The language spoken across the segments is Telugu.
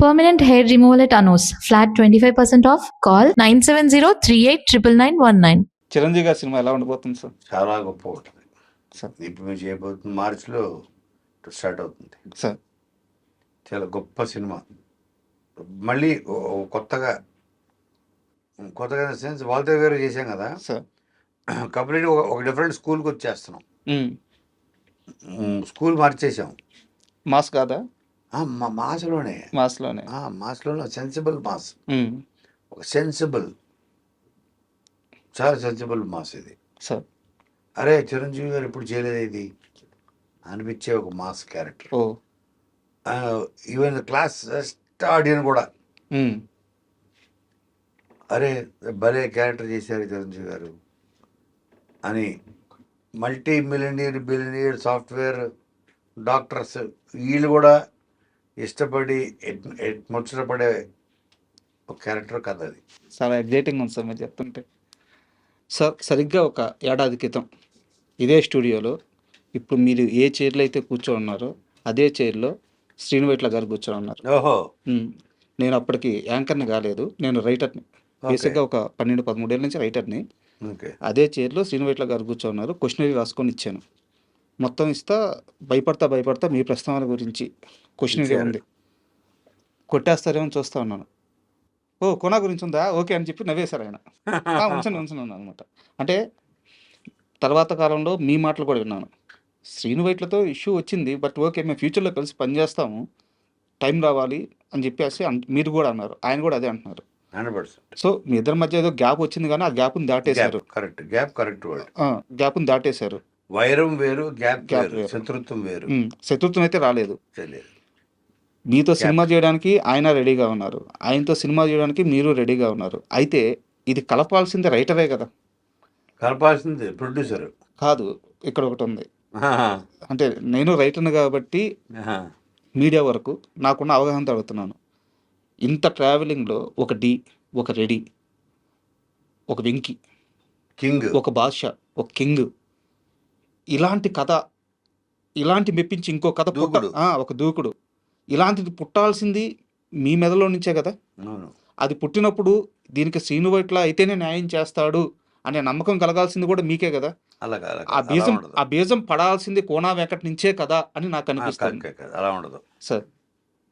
Permanent hair removal at Anos. Flat 25% off. Call 970-389919. Chiranjeevi గారి సినిమా ఎలా ఉండబోతుంది సార్? చాలా గొప్ప ఉంటుంది సార్ ఇప్పుడు మీరు చేయబోతుంది మార్చిలో స్టార్ట్ అవుతుంది. సార్ చాలా గొప్ప సినిమా. మళ్ళీ కొత్తగా సెన్స్ వాల్తేర్ గారు చేశాం కదా, సార్ కంప్లీట్గా ఒక డిఫరెంట్ స్కూల్కి వచ్చేస్తున్నాం. ఉమ్. స్కూల్ మార్చేసాం. మాస్ కాదా? మాస్లోనే మాస్లోనే. మాస్లోనే సెన్సిబుల్ మాస్, ఉమ్. ఒక సెన్సిబుల్, చాలా సెన్సిబుల్ మాస్ ఇది. సార్ అరే చిరంజీవి గారు ఇప్పుడు చేయలేదు ఇది అనిపించే ఒక మాస్ క్యారెక్టర్. ఓ ఈవెన్ క్లాస్ ఆడియన్ కూడా ఉమ్. అరే భలే క్యారెక్టర్ చేశారు చిరంజీవి గారు అని. మల్టీ బిలియనియర్ సాఫ్ట్వేర్ డాక్టర్స్ వీళ్ళు కూడా ఇష్టపడి ముచ్చటపడే ఒక క్యారెక్టర్ కథ అది. చాలా ఎగ్జైటింగ్ ఉంది సార్ మీరు చెప్తుంటే. సార్ సరిగ్గా ఒక ఏడాది క్రితం ఇదే స్టూడియోలో ఇప్పుడు మీరు ఏ చైర్లో అయితే కూర్చొని ఉన్నారో అదే చైర్లో శ్రీను వైట్ల గారు కూర్చొని ఉన్నారు. ఓహో. నేను అప్పటికి యాంకర్ని కాలేదు, నేను రైటర్ని. బేసిక్గా ఒక 12-13 ఏళ్ళ నుంచి రైటర్ని. ఓకే. అదే చైర్లో శ్రీను వైట్ల గారు కూర్చొని ఉన్నారు. క్వశ్చనరీ రాసుకొని ఇచ్చాను. మొత్తం ఇస్తా భయపడతా మీ ప్రస్తావన గురించి క్వశ్చనరీ ఉంది, కొట్టేస్తారేమో చూస్తా ఉన్నాను. ఓ కోనా గురించి ఉందా, ఓకే అని చెప్పి నవ్వేశారు ఆయన. ఉంచను అనమాట. అంటే తర్వాత కాలంలో మీ మాటలు కూడా విన్నాను. శ్రీను వైట్లతో ఇష్యూ వచ్చింది, బట్ ఓకే మేము ఫ్యూచర్లో కలిసి పనిచేస్తాము, టైం రావాలి అని చెప్పేసి మీరు కూడా అన్నారు, ఆయన కూడా అదే అంటున్నారు. 100%. సో మీ ఇద్దరి మధ్య ఏదో గ్యాప్ వచ్చింది కానీ ఆ గ్యాప్ని దాటేశారు. Correct word. గ్యాప్ని దాటేశారు. వైరం వేరు, గ్యాప్ వేరు, శత్రుత్వం వేరు. శత్రుత్వం అయితే రాలేదు. తెలియదు. మీతో సినిమా చేయడానికి ఆయన రెడీగా ఉన్నారు, ఆయనతో సినిమా చేయడానికి మీరు రెడీగా ఉన్నారు. అయితే ఇది కలపాల్సింది రైటరే కదా, కలపాల్సింది ప్రొడ్యూసర్ కాదు. ఇక్కడ ఒకటి ఉంది, అంటే నేను రైటర్ని కాబట్టి మీడియా వరకు నాకున్న అవగాహన అడుగుతున్నాను. ఇంత ట్రావెలింగ్లో ఒక డి, ఒక రెడీ, ఒక వెంకీ, కింగ్, ఒక బాద్షా, ఒక కింగ్, ఇలాంటి కథ, ఇలాంటి మెప్పించి ఇంకో కథ ఒక దూకుడు, ఇలాంటిది పుట్టాల్సింది మీ మెదలో నుంచే కదా. అది పుట్టినప్పుడు దీనికి శ్రీను వైట్ల అయితేనే న్యాయం చేస్తాడు అనే నమ్మకం కలగాల్సింది కూడా మీకే కదా. ఆ బీజం పడాల్సింది కోనా వెంకట్ నుంచే కదా అని నాకు అనిపిస్తుంది. అలా ఉండదు సార్.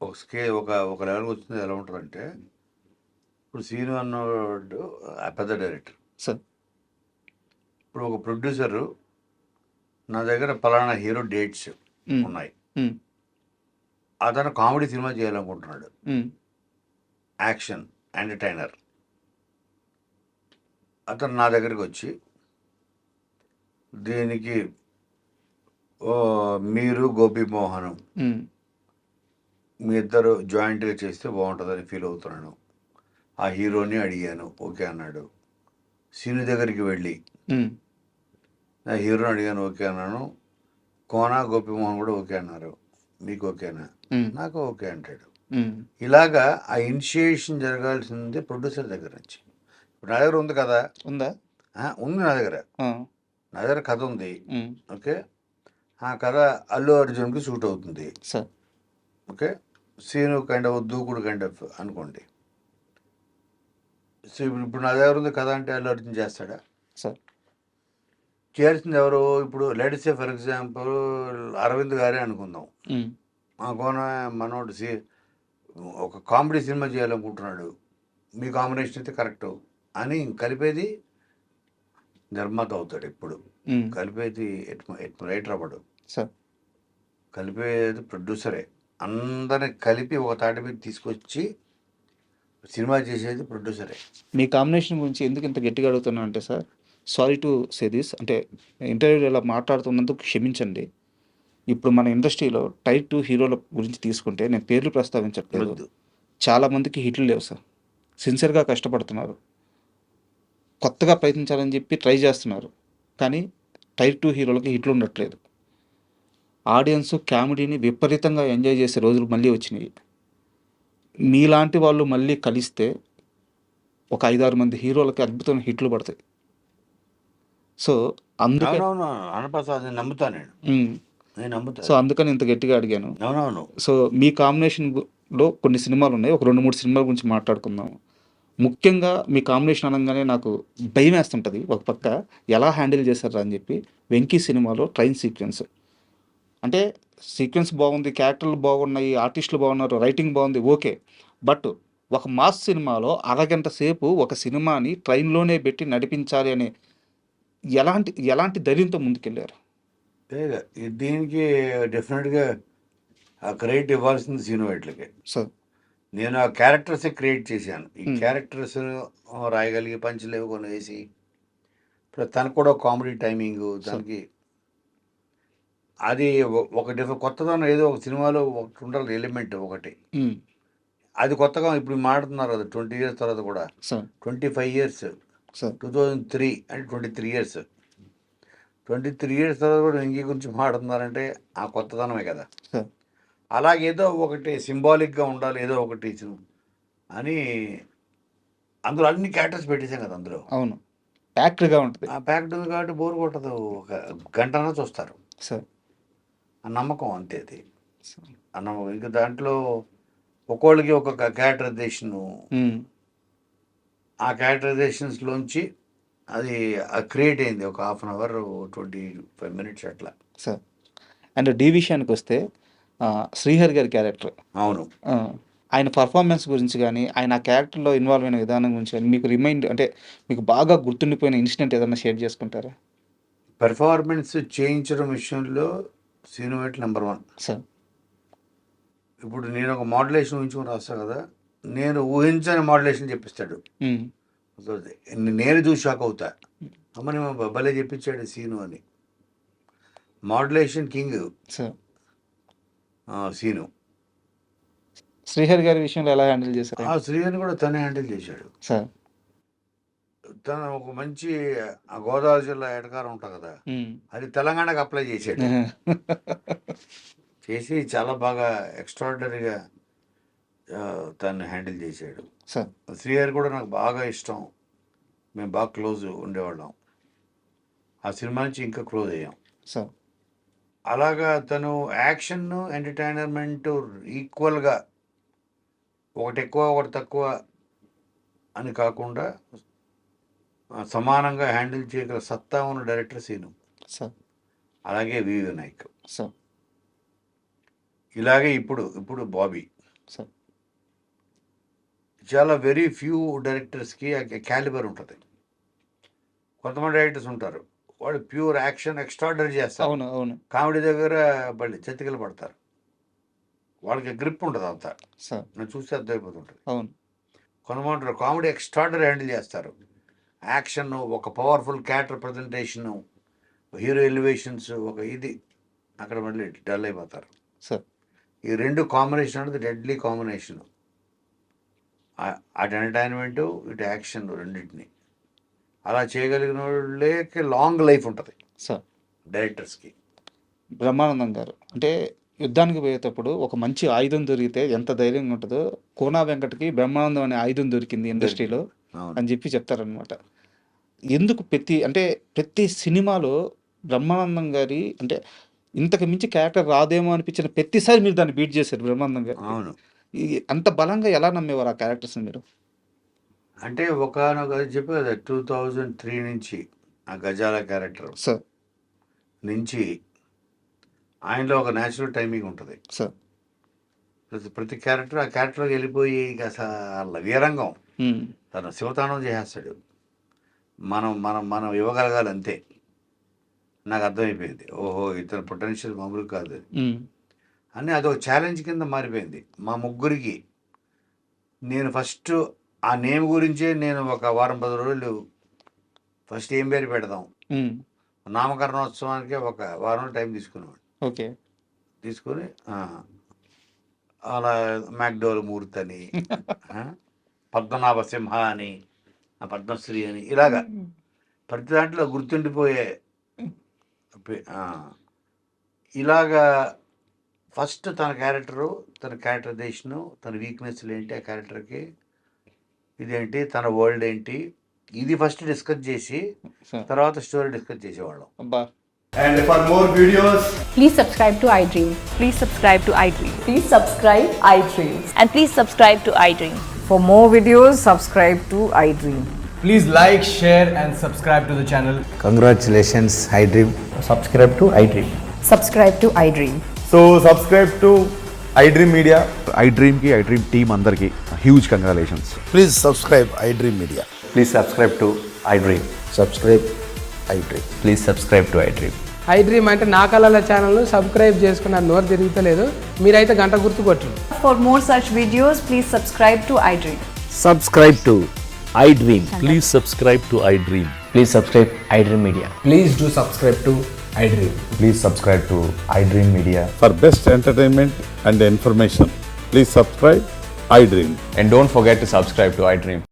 ఒక లెవెల్కి వచ్చింది ఎలా ఉంటుంది అంటే, ఇప్పుడు శ్రీను అన్నవాడు పెద్ద డైరెక్టర్ సార్. ఇప్పుడు ఒక ప్రొడ్యూసరు నా దగ్గర పలానా హీరో డేట్స్ ఉన్నాయి, అతను కామెడీ సినిమా చేయాలనుకుంటున్నాడు, యాక్షన్ ఎంటర్టైనర్. అతను నా దగ్గరికి వచ్చి దీనికి మీరు గోపీమోహన్ మీ ఇద్దరు జాయింట్గా చేస్తే బాగుంటుందని ఫీల్ అవుతున్నాను. ఆ హీరోని అడిగాను, ఓకే అన్నాడు. సీను దగ్గరికి వెళ్ళి నా హీరోని అడిగాను, ఓకే అన్నాను. కోనా గోపీమోహన్ కూడా ఓకే అన్నారు. మీకు ఓకేనా? నాకు ఓకే అంటాడు. ఇలాగా ఆ ఇనిషియేషన్ జరగాల్సింది ప్రొడ్యూసర్ దగ్గర నుంచి. ఇప్పుడు నా దగ్గర ఉంది కదా, ఉందా? ఉంది నా దగ్గర కథ ఉంది. ఓకే, ఆ కథ అల్లు అర్జున్కి సూట్ అవుతుంది. ఓకే, సీను కైండ్ ఆఫ్ దూకుడు కైండ్ ఆఫ్ అనుకోండి. సో ఇప్పుడు నా దగ్గర ఉంది కథ అంటే అల్లు అర్జున్ చేస్తాడా? చేయాల్సింది ఎవరు? ఇప్పుడు let's say for example Arvind గారే అనుకుందాం. మా కోన మనోడు ఒక కామెడీ సినిమా చేయాలనుకుంటున్నాడు, మీ కాంబినేషన్ అయితే కరెక్ట్ అని కలిపేది నిర్మాత అవుతాడు. ఇప్పుడు కలిపేది రైటర్ అవ్వడు, కలిపేది ప్రొడ్యూసరే. అందరిని కలిపి ఒక తాటి మీద తీసుకొచ్చి సినిమా చేసేది ప్రొడ్యూసరే. మీ కాంబినేషన్ గురించి ఎందుకు ఇంత గట్టిగా అడుగుతున్నా అంటే sir, sorry to say this, అంటే ఇంటర్వ్యూలో ఇలా మాట్లాడుతున్నందుకు క్షమించండి. ఇప్పుడు మన ఇండస్ట్రీలో టైర్ 2 హీరోల గురించి తీసుకుంటే, నేను పేర్లు ప్రస్తావించట్లేదు, చాలామందికి హిట్లు లేవు సార్. సిన్సియర్గా కష్టపడుతున్నారు, కొత్తగా ప్రయత్నించాలని చెప్పి ట్రై చేస్తున్నారు, కానీ టైర్ 2 హీరోలకి హిట్లు ఉండట్లేదు. ఆడియన్స్ కామెడీని విపరీతంగా ఎంజాయ్ చేసే రోజులు మళ్ళీ వచ్చినాయి. మీలాంటి వాళ్ళు మళ్ళీ కలిస్తే ఒక 5-6 మంది హీరోలకి అద్భుతమైన హిట్లు పడతాయి. సో అందుకే నమ్ముతాను నేను. సో అందుకని ఇంత గట్టిగా అడిగాను. సో మీ కాంబినేషన్ లో కొన్ని సినిమాలు ఉన్నాయి. ఒక 2, 3 సినిమాల గురించి మాట్లాడుకుందాం. ముఖ్యంగా మీ కాంబినేషన్ అనంగానే నాకు భయమేస్తుంటది ఒక పక్క. ఎలా హ్యాండిల్ చేశార్రా అని చెప్పి. 'వెంకీ' సినిమాలో ట్రైన్ సీక్వెన్స్. అంటే సీక్వెన్స్ బాగుంది, క్యారెక్టర్లు బాగున్నాయి, ఆర్టిస్టులు బాగున్నారు, రైటింగ్ బాగుంది, ఓకే. బట్ ఒక మాస్ సినిమాలో అరగంట సేపు ఒక సినిమాని ట్రైన్‌లోనే పెట్టి నడిపించాలి అనే ఎలాంటి ధైర్యంతో ముందుకెళ్లారు? దీనికి డెఫినెట్గా ఆ క్రెడిట్ ఇవ్వాల్సింది సీను వైట్లకే. సార్. నేను ఆ క్యారెక్టర్సే క్రియేట్ చేశాను. ఈ హ్మ్. క్యారెక్టర్స్ రాయగలిగి పంచులేవి కొన్ని వేసి తనకు కూడా కామెడీ టైమింగ్ సార్. తనకి అది ఒక కొత్తదనం ఏదో ఒక సినిమాలో ఒకటి ఉండాలి ఎలిమెంట్ ఒకటి. హ్మ్. అది కొత్తగా ఇప్పుడు మాట్లాడుతున్నారు కదా 20 ఇయర్స్ తర్వాత కూడా. సార్. 25 years sir. 2003 అంటే 23 ఇయర్స్ 23 ఇయర్స్ తర్వాత కూడా వెంకీ గురించి మాట్లాడుతున్నారంటే ఆ కొత్తదనమే కదా. సార్. అలాగేదో ఒకటి సింబాలిక్గా ఉండాలి ఏదో ఒకటి అని అందులో అన్ని క్యారెక్టర్స్ పెట్టేశాం కదా అందులో. అవును. ప్యాక్డ్‌గా ఉంటది. ఆ ప్యాక్డ్ ఉంది కాబట్టి బోర్ కొట్టదు. ఒక గంటన చూస్తారు. సార్. ఆ నమ్మకం అంతే అది. సార్. ఆ నమ్మకం ఇంకా దాంట్లో ఒక్కోళ్ళకి ఒక్కొక్క క్యారెక్టరైజేషను. హ్మ్. ఆ క్యారెక్టరైజేషన్స్లోంచి అది క్రియేట్ అయింది ఒక హాఫ్ అన్ అవర్ 25 మినిట్స్ అట్లా. సార్. అండ్ 'డి' విషయానికొస్తే 'శ్రీహరి' గారి క్యారెక్టర్. అవును. ఆయన పర్ఫార్మెన్స్ గురించి గానీ, ఆయన ఆ క్యారెక్టర్‌లో ఇన్వాల్వ్ అయిన విధానం గురించి గానీ, మీకు అంటే మీకు బాగా గుర్తుండిపోయిన ఇన్సిడెంట్ ఏదన్నా షేర్ చేసుకుంటారా? పెర్ఫార్మెన్స్ చేయించడం విషయంలో సీను వైట్ నెంబర్ 1. సార్. ఇప్పుడు నేను ఒక మోడ్యులేషన్ ఊహించుకొని రాస్తా కదా, నేను ఊహించని మోడ్యులేషన్ చెప్పిస్తాడు. హ్మ్. సో, నేను చూసి షాక్ అవుతా. అమ్మని భలే చెప్పించాడు సీను అని. Modulation king sir. సీను. 'శ్రీహరి' గారి విషయంలో ఎలా హ్యాండిల్ చేశారు? ఆ శ్రీహరిని కూడా తనే హ్యాండిల్ చేశాడు. సార్. తను ఒక మంచి గోదావరి జిల్లా ఎటకారం ఉంటుంది కదా, హ్మ్. అది తెలంగాణకు అప్లై చేశాడు. చేసి చాలా బాగా ఎక్స్ట్రాడినరీగా తను హ్యాండిల్ చేశాడు. సార్. శ్రీహరి కూడా నాకు బాగా ఇష్టం. మేము బాగా క్లోజ్ ఉండేవాళ్ళం. ఆ సినిమా నుంచి ఇంకా క్లోజ్ అయ్యాం. సార్. అలాగా తను యాక్షన్ ఎంటర్టైనర్మెంట్ ఈక్వల్గా ఒకటి ఎక్కువ ఒకటి తక్కువ అని కాకుండా సమానంగా హ్యాండిల్ చేయగల సత్తా ఉన్న డైరెక్టర్ సీను. సార్. అలాగే వి వినాయక్. సార్. ఇలాగే ఇప్పుడు బాబీ. సార్. చాలా వెరీ ఫ్యూ డైరెక్టర్స్కి క్యాలిబర్ ఉంటుంది. కొంతమంది డైరెక్టర్స్ ఉంటారు, వాళ్ళు ప్యూర్ యాక్షన్ ఎక్స్ట్రాడనరీ చేస్తారు. అవును. అవును. కామెడీ దగ్గర చెతికిలు పడతారు. వాళ్ళకి గ్రిప్ ఉంటుంది అంతా. సార్. నేను చూస్తే అర్థమైపోతుంటుంది. అవును. కొంతమంది కామెడీ ఎక్స్ట్రాడనరీ హ్యాండిల్ చేస్తారు. యాక్షన్, ఒక powerful character presentation, hero elevations, ఒక ఇది అక్కడ మళ్ళీ డల్ అయిపోతారు. సార్. ఈ రెండు కాంబినేషన్ అనేది డెడ్లీ కాంబినేషన్. అటు ఎంటర్టైన్మెంటు ఇటు యాక్షన్ రెండింటిని అలా చేయగలిగిన వాళ్ళకి లాంగ్ లైఫ్ ఉంటుంది సార్. డైరెక్టర్స్కి. బ్రహ్మానందం గారు అంటే యుద్ధానికి పోయేటప్పుడు ఒక మంచి ఆయుధం దొరికితే ఎంత ధైర్యంగా ఉంటుందో, కోనా వెంకట్‌కి బ్రహ్మానందం అనే ఆయుధం దొరికింది ఇండస్ట్రీలో అవును. అని చెప్పి చెప్తారనమాట. ఎందుకు ప్రతి సినిమాలో బ్రహ్మానందం గారి అంటే ఇంతకు మించి క్యారెక్టర్ రాదేమో అనిపించిన ప్రతిసారి మీరు దాన్ని బీట్ చేశారు బ్రహ్మానందం గారు. అవును. అంత బలంగా ఎలా నమ్మేవారు ఆ క్యారెక్టర్స్ని మీరు? అంటే ఒకనొక చెప్పే కదా 2003 నుంచి ఆ గజాల క్యారెక్టర్ సార్. నుంచి ఆయనలో ఒక న్యాచురల్ టైమింగ్ ఉంటుంది. సార్. ప్రతి క్యారెక్టర్ ఆ క్యారెక్టర్కి వెళ్ళిపోయి ఇక అసలు వీరంగం హ్మ్. తను శివతాండవం చేసేస్తాడు. మనం మనం మనం ఇవ్వగలగాలి అంతే. నాకు అర్థమైపోయింది, ఓహో ఇతని పొటెన్షియల్ మామూలు కాదు హ్మ్. అని. అదొక ఛాలెంజ్ కింద మారిపోయింది మా ముగ్గురికి. నేను ఫస్ట్ ఆ నేమ్ గురించే నేను ఒక వారం 10 రోజులు ఫస్ట్ ఏం పేరు పెడదాం, హ్మ్. నామకరణోత్సవానికి ఒక వారం టైం తీసుకునేవాడు. ఓకే. తీసుకొని అలా మ్యాక్డోల్ మూర్తి అని, పద్మనాభ సింహ అని, పద్మశ్రీ అని, ఇలాగా ప్రతి దాంట్లో గుర్తుండిపోయే ఇలాగా ఫస్ట్ తన క్యారెక్టరు, తన క్యారెక్టరైజేషను, తన వీక్నెస్లు ఏంటి, ఆ క్యారెక్టర్కి ఇదేంటి, తన వరల్డ్ ఏంటి, ఇది ఫస్ట్ డిస్కస్ చేసి సార్. తర్వాత స్టోరీ డిస్కస్ చేసేవాళ్ళం. అబ్బా! And for more videos, Please subscribe to iDream. Please subscribe to iDream. Please subscribe iDream. And please subscribe to iDream. For more videos, subscribe to iDream. please like, share, and subscribe to the channel. Congratulations, iDream. Subscribe to iDream. Subscribe to iDream. So, subscribe to iDream Media. iDream ki iDream team andarki huge congratulations. Please subscribe iDream Media. Please subscribe to iDream. Subscribe iDream. Please subscribe to iDream. iDream అంటే నా కళల ఛానల్ను సబ్స్క్రైబ్ చేసుకున్న నోరు తిరుగుతలేదు మీరైతే గంట గుర్తు కొట్టండి. For more such videos, please subscribe to iDream. Subscribe to iDream. Please subscribe to iDream. Please subscribe iDream Media. Please do subscribe to iDream. Please subscribe to iDream Media. For best entertainment and information, please subscribe iDream. And don't forget to subscribe to iDream.